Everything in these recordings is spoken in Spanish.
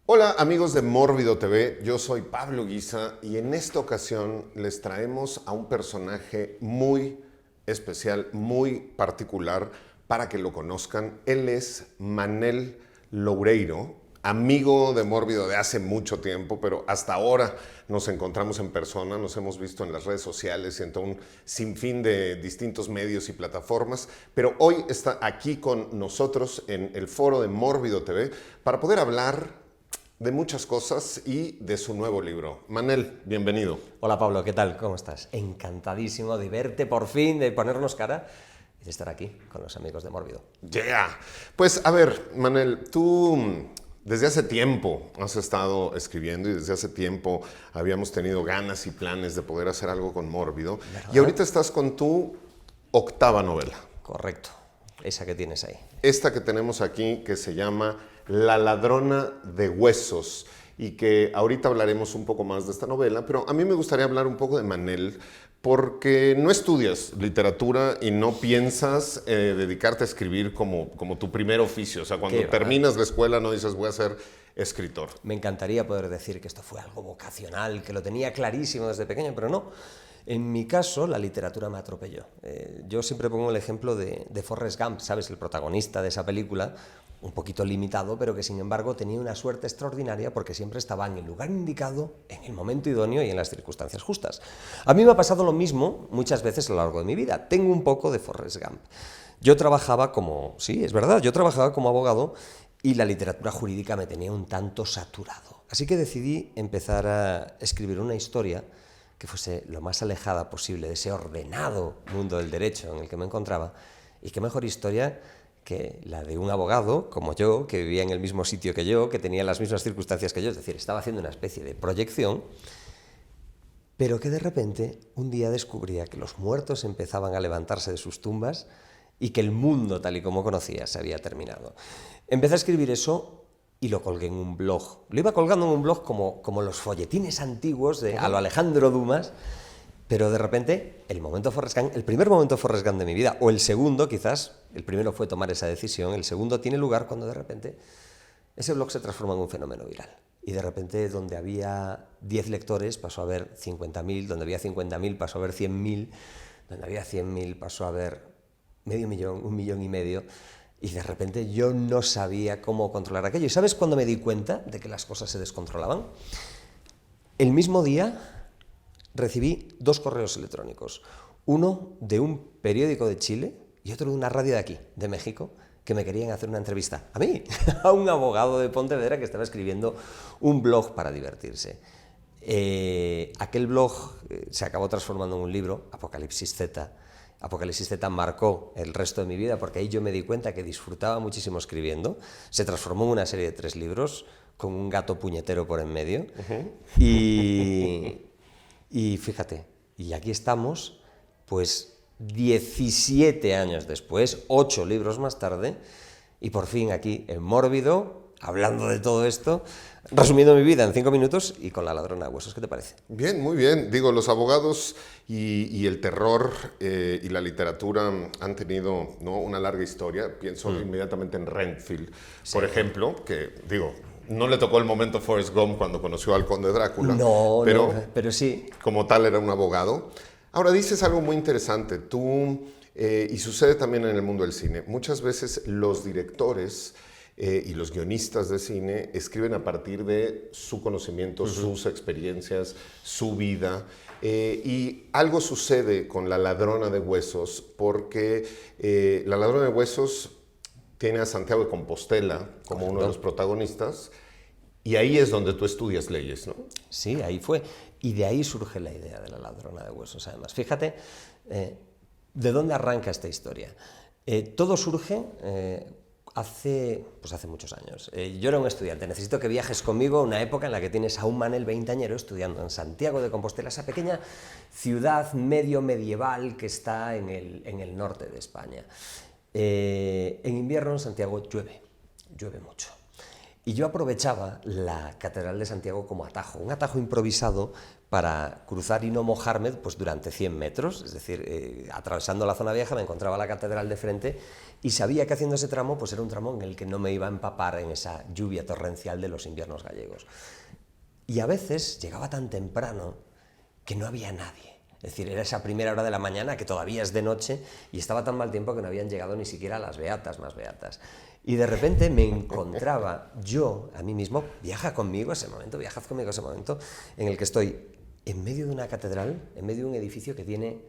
Hola amigos de Mórbido TV, yo soy Pablo Guisa y en esta ocasión les traemos a un personaje muy especial, muy particular para que lo conozcan. Él es Manel Loureiro, amigo de Mórbido de hace mucho tiempo, pero hasta ahora nos encontramos en persona, nos hemos visto en las redes sociales y en todo un sinfín de distintos medios y plataformas, pero hoy está aquí con nosotros en el foro de Mórbido TV para poder hablar de muchas cosas y de su nuevo libro. Manel, bienvenido. Hola Pablo, ¿qué tal? ¿Cómo estás? Encantadísimo de verte por fin, de ponernos cara y de estar aquí con los amigos de Mórbido. Yeah. Pues a ver, Manel, tú desde hace tiempo has estado escribiendo y desde hace tiempo habíamos tenido ganas y planes de poder hacer algo con Mórbido. ¿Verdad? Y ahorita estás con tu octava novela. Correcto, esa que tienes ahí. Esta que tenemos aquí que se llama La ladrona de huesos y que ahorita hablaremos un poco más de esta novela, pero a mí me gustaría hablar un poco de Manel porque no estudias literatura y no piensas dedicarte a escribir como tu primer oficio. O sea, cuando terminas la escuela no dices voy a ser escritor. Me encantaría poder decir que esto fue algo vocacional, que lo tenía clarísimo desde pequeño, pero no. En mi caso, la literatura me atropelló. Yo siempre pongo el ejemplo de Forrest Gump, ¿sabes? El protagonista de esa película, un poquito limitado, pero que sin embargo tenía una suerte extraordinaria porque siempre estaba en el lugar indicado, en el momento idóneo y en las circunstancias justas. A mí me ha pasado lo mismo muchas veces a lo largo de mi vida. Tengo un poco de Forrest Gump. Yo trabajaba como, sí, es verdad, yo trabajaba como abogado y la literatura jurídica me tenía un tanto saturado. Así que decidí empezar a escribir una historia que fuese lo más alejada posible de ese ordenado mundo del derecho en el que me encontraba, y qué mejor historia que la de un abogado como yo, que vivía en el mismo sitio que yo, que tenía las mismas circunstancias que yo, es decir, estaba haciendo una especie de proyección, pero que de repente un día descubría que los muertos empezaban a levantarse de sus tumbas y que el mundo tal y como conocía se había terminado. Empecé a escribir eso y lo colgué en un blog. Lo iba colgando en un blog como los folletines antiguos de a lo Alejandro Dumas, pero de repente el momento Forrest Gump, el primer momento Forrest Gump de mi vida, o el segundo quizás, el primero fue tomar esa decisión, el segundo tiene lugar cuando de repente ese blog se transforma en un fenómeno viral. Y de repente donde había 10 lectores pasó a haber 50.000, donde había 50.000 pasó a haber 100.000, donde había 100.000 pasó a haber medio millón, 1,5 millones. Y de repente yo no sabía cómo controlar aquello. ¿Y sabes cuándo me di cuenta de que las cosas se descontrolaban? El mismo día recibí 2 correos electrónicos. Uno de un periódico de Chile y otro de una radio de aquí, de México, que me querían hacer una entrevista. A mí, a un abogado de Pontevedra que estaba escribiendo un blog para divertirse. Aquel blog se acabó transformando en un libro, Apocalipsis Z. Apocalipsis Z marcó el resto de mi vida porque ahí yo me di cuenta que disfrutaba muchísimo escribiendo. Se transformó en una serie de 3 libros con un gato puñetero por en medio. Y fíjate, y aquí estamos, pues 17 años después, 8 libros más tarde, y por fin aquí en Mórbido, hablando de todo esto, resumiendo mi vida en 5 minutos y con La ladrona de huesos. ¿Qué te parece? Bien, muy bien. Digo, los abogados y el terror y la literatura han tenido, ¿no?, una larga historia. Pienso inmediatamente en Renfield, por ejemplo, que digo, no le tocó el momento Forrest Gump cuando conoció al conde Drácula, pero sí. Como tal era un abogado. Ahora dices algo muy interesante, y sucede también en el mundo del cine. Muchas veces los directores y los guionistas de cine escriben a partir de su conocimiento, sus experiencias, su vida. Y algo sucede con La ladrona de huesos, porque La ladrona de huesos tiene a Santiago de Compostela como uno de los protagonistas, y ahí es donde tú estudias leyes, ¿no? Sí, ahí fue. Y de ahí surge la idea de La ladrona de huesos, además. Fíjate, ¿de dónde arranca esta historia? Todo surge hace muchos años. Yo era un estudiante, necesito que viajes conmigo a una época en la que tienes a un Manel veinteañero estudiando en Santiago de Compostela, esa pequeña ciudad medio medieval que está en el norte de España. En invierno en Santiago llueve mucho. Y yo aprovechaba la Catedral de Santiago como atajo, un atajo improvisado para cruzar y no mojarme pues, durante 100 metros, es decir, atravesando la zona vieja me encontraba la catedral de frente y sabía que haciendo ese tramo pues era un tramo en el que no me iba a empapar en esa lluvia torrencial de los inviernos gallegos. Y a veces llegaba tan temprano que no había nadie. Es decir, era esa primera hora de la mañana, que todavía es de noche, y estaba tan mal tiempo que no habían llegado ni siquiera las beatas más beatas. Y de repente me encontraba yo, a mí mismo, viajad conmigo ese momento, en el que estoy en medio de una catedral, en medio de un edificio que tiene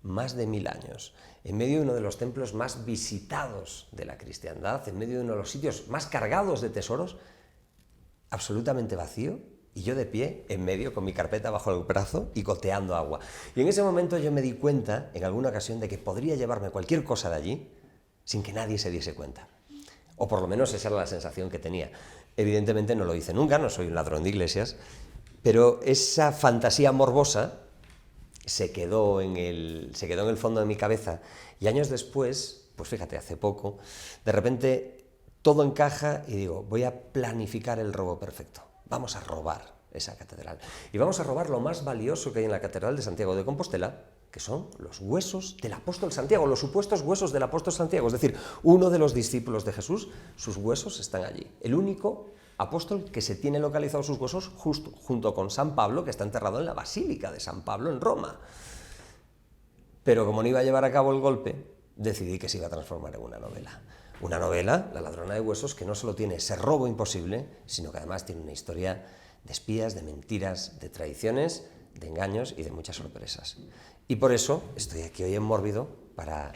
más de 1000 años, en medio de uno de los templos más visitados de la cristiandad, en medio de uno de los sitios más cargados de tesoros, absolutamente vacío, y yo de pie, en medio, con mi carpeta bajo el brazo y goteando agua. Y en ese momento yo me di cuenta, en alguna ocasión, de que podría llevarme cualquier cosa de allí sin que nadie se diese cuenta. O por lo menos esa era la sensación que tenía. Evidentemente no lo hice nunca, no soy un ladrón de iglesias, pero esa fantasía morbosa se quedó en el fondo de mi cabeza. Y años después, pues fíjate, hace poco, de repente todo encaja y digo, voy a planificar el robo perfecto. Vamos a robar esa catedral. Y vamos a robar lo más valioso que hay en la Catedral de Santiago de Compostela, que son los huesos del apóstol Santiago, los supuestos huesos del apóstol Santiago. Es decir, uno de los discípulos de Jesús, sus huesos están allí. El único apóstol que se tiene localizados sus huesos justo junto con San Pablo, que está enterrado en la Basílica de San Pablo en Roma. Pero como no iba a llevar a cabo el golpe, decidí que se iba a transformar en una novela. Una novela, La ladrona de huesos, que no solo tiene ese robo imposible, sino que además tiene una historia de espías, de mentiras, de traiciones, de engaños y de muchas sorpresas. Y por eso estoy aquí hoy en Mórbido para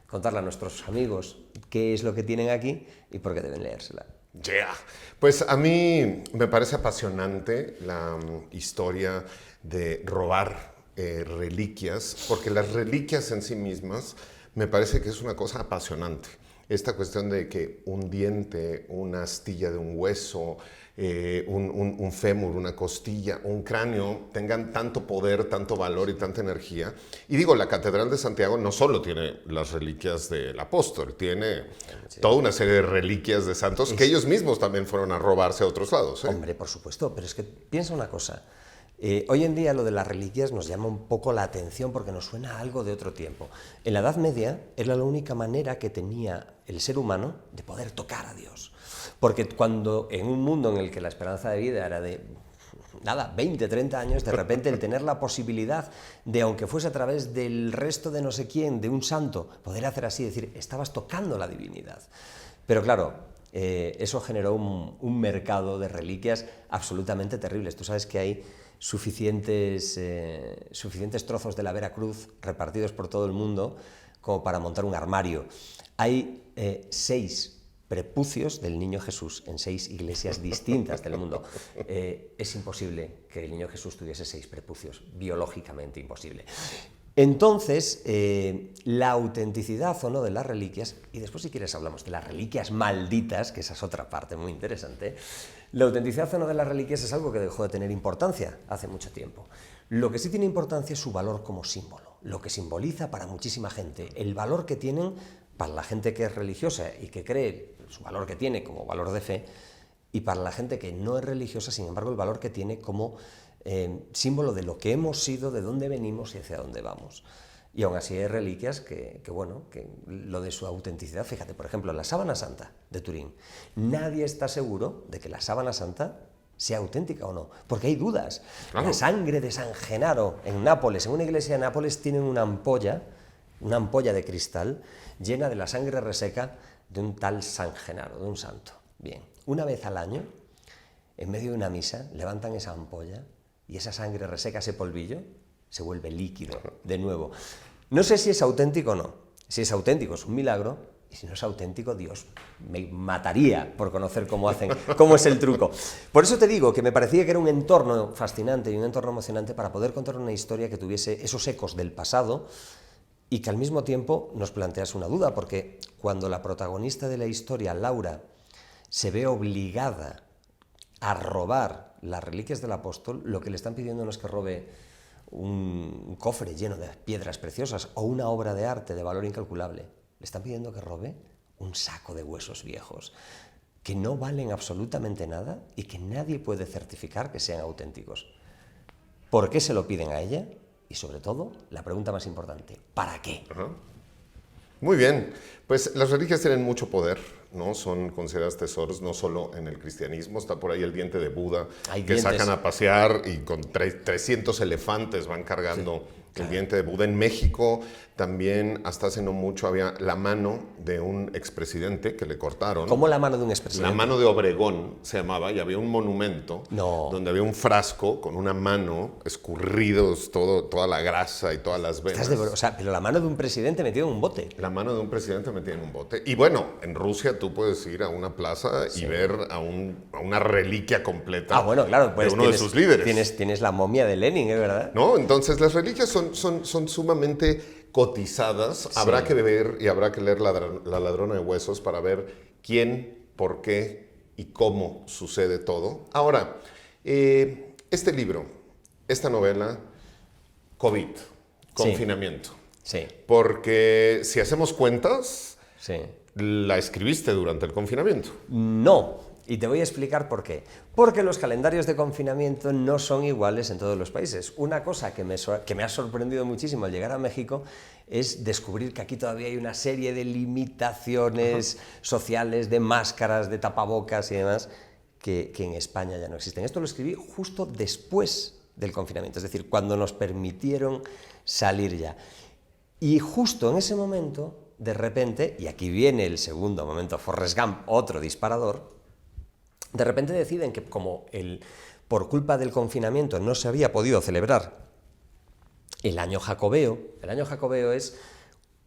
contarle a nuestros amigos qué es lo que tienen aquí y por qué deben leérsela. Yeah. Pues a mí me parece apasionante la historia de robar reliquias, porque las reliquias en sí mismas me parece que es una cosa apasionante. Esta cuestión de que un diente, una astilla de un hueso, un fémur, una costilla, un cráneo tengan tanto poder, tanto valor y tanta energía. Y digo, la Catedral de Santiago no solo tiene las reliquias del apóstol, tiene toda una serie de reliquias de santos que ellos mismos también fueron a robarse a otros lados. Hombre, por supuesto, pero es que piensa una cosa. Hoy en día lo de las reliquias nos llama un poco la atención porque nos suena a algo de otro tiempo. En la Edad Media era la única manera que tenía el ser humano de poder tocar a Dios. Porque cuando en un mundo en el que la esperanza de vida era de, 20, 30 años, de repente el tener la posibilidad de, aunque fuese a través del resto de no sé quién, de un santo, poder hacer así, decir, estabas tocando la divinidad. Pero claro, eso generó un mercado de reliquias absolutamente terribles. Tú sabes que hay suficientes trozos de la Veracruz repartidos por todo el mundo como para montar un armario. Hay 6 prepucios del Niño Jesús en 6 iglesias distintas del mundo. Es imposible que el Niño Jesús tuviese 6 prepucios, biológicamente imposible. Entonces, la autenticidad o no de las reliquias, y después si quieres hablamos de las reliquias malditas, que esa es otra parte muy interesante, la autenticidad o no de las reliquias es algo que dejó de tener importancia hace mucho tiempo. Lo que sí tiene importancia es su valor como símbolo, lo que simboliza para muchísima gente, el valor que tienen para la gente que es religiosa y que cree, su valor que tiene como valor de fe, y para la gente que no es religiosa, sin embargo, el valor que tiene como símbolo de lo que hemos sido, de dónde venimos y hacia dónde vamos. Y aún así hay reliquias que lo de su autenticidad, fíjate, por ejemplo, la sábana santa de Turín. Nadie está seguro de que la sábana santa sea auténtica o no, porque hay dudas. Claro. La sangre de San Genaro en Nápoles, en una iglesia de Nápoles tienen una ampolla de cristal llena de la sangre reseca de un tal San Genaro, de un santo. Bien, una vez al año, en medio de una misa, levantan esa ampolla y esa sangre reseca, ese polvillo, se vuelve líquido de nuevo. No sé si es auténtico o no. Si es auténtico es un milagro, y si no es auténtico, Dios me mataría por conocer cómo es el truco. Por eso te digo que me parecía que era un entorno fascinante y un entorno emocionante para poder contar una historia que tuviese esos ecos del pasado y que al mismo tiempo nos plantease una duda, porque cuando la protagonista de la historia, Laura, se ve obligada a robar las reliquias del apóstol, lo que le están pidiendo no es que robe un cofre lleno de piedras preciosas o una obra de arte de valor incalculable. Le están pidiendo que robe un saco de huesos viejos que no valen absolutamente nada y que nadie puede certificar que sean auténticos. ¿Por qué se lo piden a ella? Y sobre todo, la pregunta más importante, ¿para qué? Ajá. Muy bien, pues las reliquias tienen mucho poder, ¿no? Son consideradas tesoros no solo en el cristianismo, está por ahí el diente de Buda, Hay que dientes. sacan a pasear y con 300 elefantes van cargando el diente de Buda. En México también hasta hace no mucho había la mano de un expresidente que le cortaron. ¿Cómo la mano de un expresidente? La mano de Obregón se llamaba, y había un monumento donde había un frasco con una mano, escurridos toda la grasa y todas las venas. O sea, pero la mano de un presidente metido en un bote. La mano de un presidente metida en un bote. Y bueno, en Rusia tú puedes ir a una plaza y ver a una reliquia completa bueno, claro, pues de uno de sus líderes. Tienes la momia de Lenin, ¿es verdad? ¿No? Entonces las reliquias son sumamente cotizadas. Sí. Habrá que ver y habrá que leer la Ladrona de Huesos para ver quién, por qué y cómo sucede todo. Ahora, este libro, esta novela, COVID, confinamiento. Sí. Porque si hacemos cuentas, sí. la escribiste durante el confinamiento. No. Y te voy a explicar por qué. Porque los calendarios de confinamiento no son iguales en todos los países. Una cosa que me ha sorprendido muchísimo al llegar a México es descubrir que aquí todavía hay una serie de limitaciones sociales, de máscaras, de tapabocas y demás, que en España ya no existen. Esto lo escribí justo después del confinamiento, es decir, cuando nos permitieron salir ya. Y justo en ese momento, de repente, y aquí viene el segundo momento, Forrest Gump, otro disparador, de repente deciden que como por culpa del confinamiento no se había podido celebrar el año jacobeo es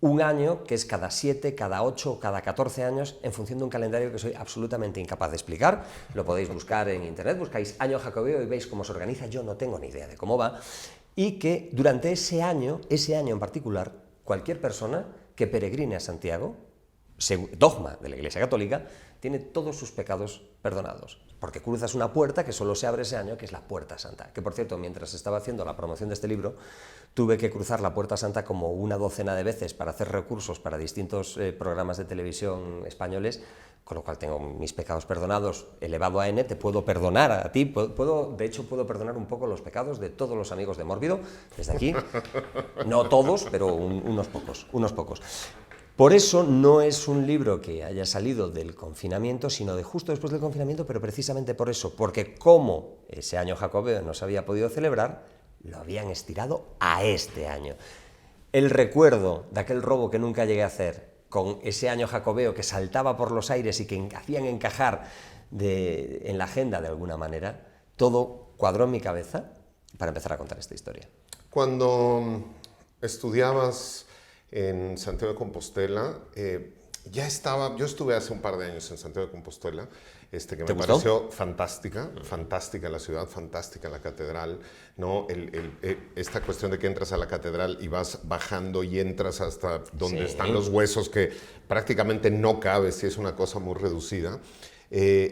un año que es cada 7, cada 8 o cada 14 años en función de un calendario que soy absolutamente incapaz de explicar. Lo podéis buscar en internet, buscáis año jacobeo y veis cómo se organiza, yo no tengo ni idea de cómo va, y que durante ese año en particular, cualquier persona que peregrine a Santiago, dogma de la Iglesia Católica, tiene todos sus pecados perdonados, porque cruzas una puerta que solo se abre ese año, que es la Puerta Santa, que por cierto, mientras estaba haciendo la promoción de este libro, tuve que cruzar la Puerta Santa como una docena de veces para hacer recursos para distintos programas de televisión españoles, con lo cual tengo mis pecados perdonados elevado a N, te puedo perdonar a ti, de hecho puedo perdonar un poco los pecados de todos los amigos de Mórbido, desde aquí, no todos, pero unos pocos. Por eso no es un libro que haya salido del confinamiento, sino de justo después del confinamiento, pero precisamente por eso, porque como ese año jacobeo no se había podido celebrar, lo habían estirado a este año. El recuerdo de aquel robo que nunca llegué a hacer, con ese año jacobeo que saltaba por los aires y que hacían encajar en la agenda de alguna manera, todo cuadró en mi cabeza para empezar a contar esta historia. Cuando estudiabas en Santiago de Compostela, yo estuve hace un par de años en Santiago de Compostela, que me pareció fantástica la ciudad, fantástica la catedral, ¿no? Esta cuestión de que entras a la catedral y vas bajando y entras hasta donde están los huesos, que prácticamente no cabes, y es una cosa muy reducida.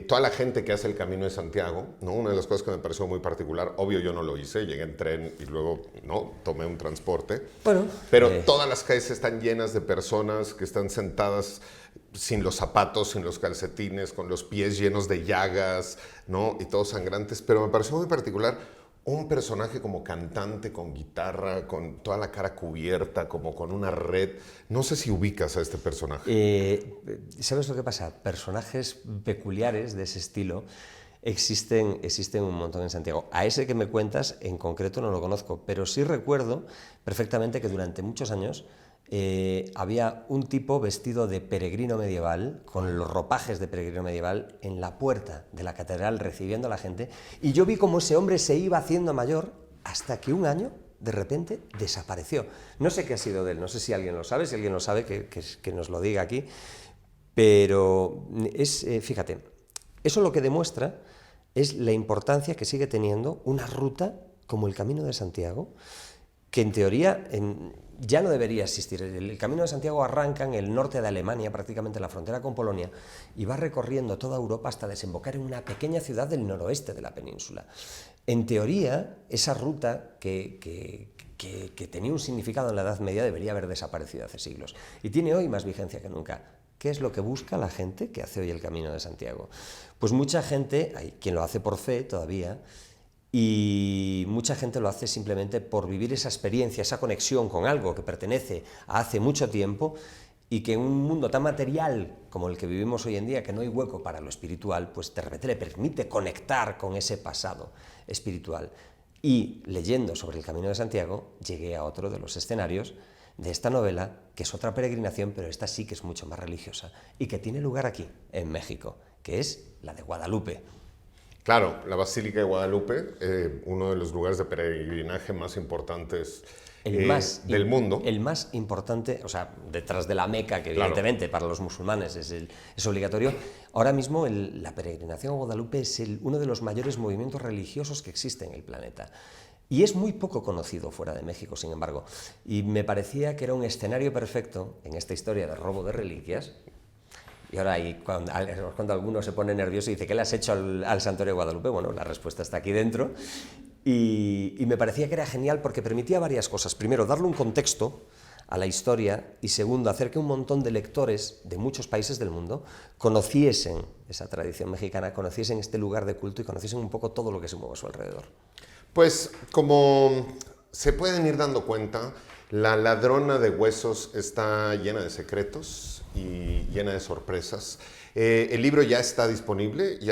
Toda la gente que hace el Camino de Santiago, ¿no? Una de las cosas que me pareció muy particular, obvio yo no lo hice, llegué en tren y luego tomé un transporte, pero todas las calles están llenas de personas que están sentadas sin los zapatos, sin los calcetines, con los pies llenos de llagas, ¿no? Y todos sangrantes, pero me pareció muy particular un personaje como cantante, con guitarra, con toda la cara cubierta, como con una red. No sé si ubicas a este personaje. ¿Sabes lo que pasa? Personajes peculiares de ese estilo existen un montón en Santiago. A ese que me cuentas, en concreto, no lo conozco, pero sí recuerdo perfectamente que durante muchos años había un tipo vestido de peregrino medieval, con los ropajes de peregrino medieval, en la puerta de la catedral recibiendo a la gente, y yo vi cómo ese hombre se iba haciendo mayor hasta que un año, de repente, desapareció. No sé qué ha sido de él, no sé si alguien lo sabe, si alguien lo sabe, que nos lo diga aquí, pero fíjate, eso lo que demuestra es la importancia que sigue teniendo una ruta como el Camino de Santiago, que en teoría ya no debería existir. El Camino de Santiago arranca en el norte de Alemania, prácticamente en la frontera con Polonia, y va recorriendo toda Europa hasta desembocar en una pequeña ciudad del noroeste de la península. En teoría, esa ruta que tenía un significado en la Edad Media debería haber desaparecido hace siglos, y tiene hoy más vigencia que nunca. ¿Qué es lo que busca la gente que hace hoy el Camino de Santiago? Pues mucha gente, hay quien lo hace por fe todavía, Y mucha gente lo hace simplemente por vivir esa experiencia, esa conexión con algo que pertenece a hace mucho tiempo y que en un mundo tan material como el que vivimos hoy en día, que no hay hueco para lo espiritual, pues de repente le permite conectar con ese pasado espiritual. Y leyendo sobre el Camino de Santiago, llegué a otro de los escenarios de esta novela, que es otra peregrinación, pero esta sí que es mucho más religiosa y que tiene lugar aquí, en México, que es la de Guadalupe. Claro, la Basílica de Guadalupe, uno de los lugares de peregrinaje más importantes del mundo. El más importante, o sea, detrás de la Meca, que evidentemente para los musulmanes es obligatorio. Ahora mismo la peregrinación a Guadalupe es uno de los mayores movimientos religiosos que existe en el planeta. Y es muy poco conocido fuera de México, sin embargo. Y me parecía que era un escenario perfecto en esta historia de robo de reliquias. Y ahora, cuando alguno se pone nervioso y dice, ¿qué le has hecho al Santuario de Guadalupe? Bueno, la respuesta está aquí dentro. Y me parecía que era genial porque permitía varias cosas. Primero, darle un contexto a la historia y segundo, hacer que un montón de lectores de muchos países del mundo conociesen esa tradición mexicana, conociesen este lugar de culto y conociesen un poco todo lo que se mueve a su alrededor. Pues como se pueden ir dando cuenta, la ladrona de huesos está llena de secretos y llena de sorpresas. El libro ya está disponible y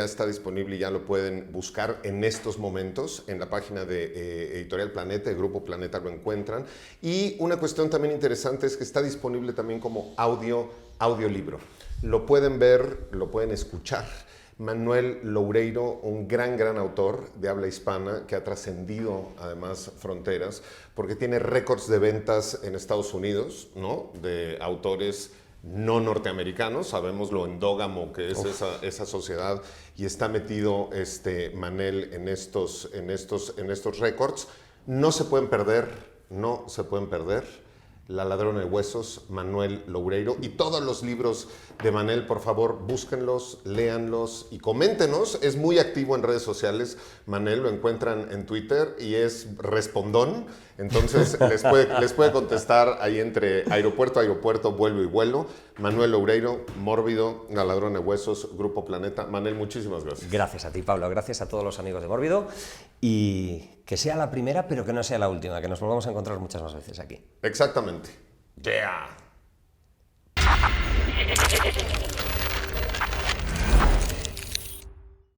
ya lo pueden buscar en estos momentos en la página de Editorial Planeta, el Grupo Planeta lo encuentran. Y una cuestión también interesante es que está disponible también como audiolibro. Lo pueden ver, lo pueden escuchar. Manuel Loureiro, un gran autor de habla hispana que ha trascendido además fronteras porque tiene récords de ventas en Estados Unidos, ¿no? De autores no norteamericanos, sabemos lo endógamo que es esa sociedad y está metido Manel en estos récords. No se pueden perder. La ladrona de huesos, Manuel Loureiro, y todos los libros de Manel, por favor, búsquenlos, léanlos y coméntenos. Es muy activo en redes sociales. Manel lo encuentran en Twitter y es respondón. Entonces les puede contestar ahí entre aeropuerto a aeropuerto, vuelo y vuelo. Manuel Loureiro, Mórbido, La ladrona de huesos, Grupo Planeta. Manel, muchísimas gracias. Gracias a ti, Pablo. Gracias a todos los amigos de Mórbido. Y que sea la primera, pero que no sea la última, que nos volvamos a encontrar muchas más veces aquí. Exactamente. Yeah.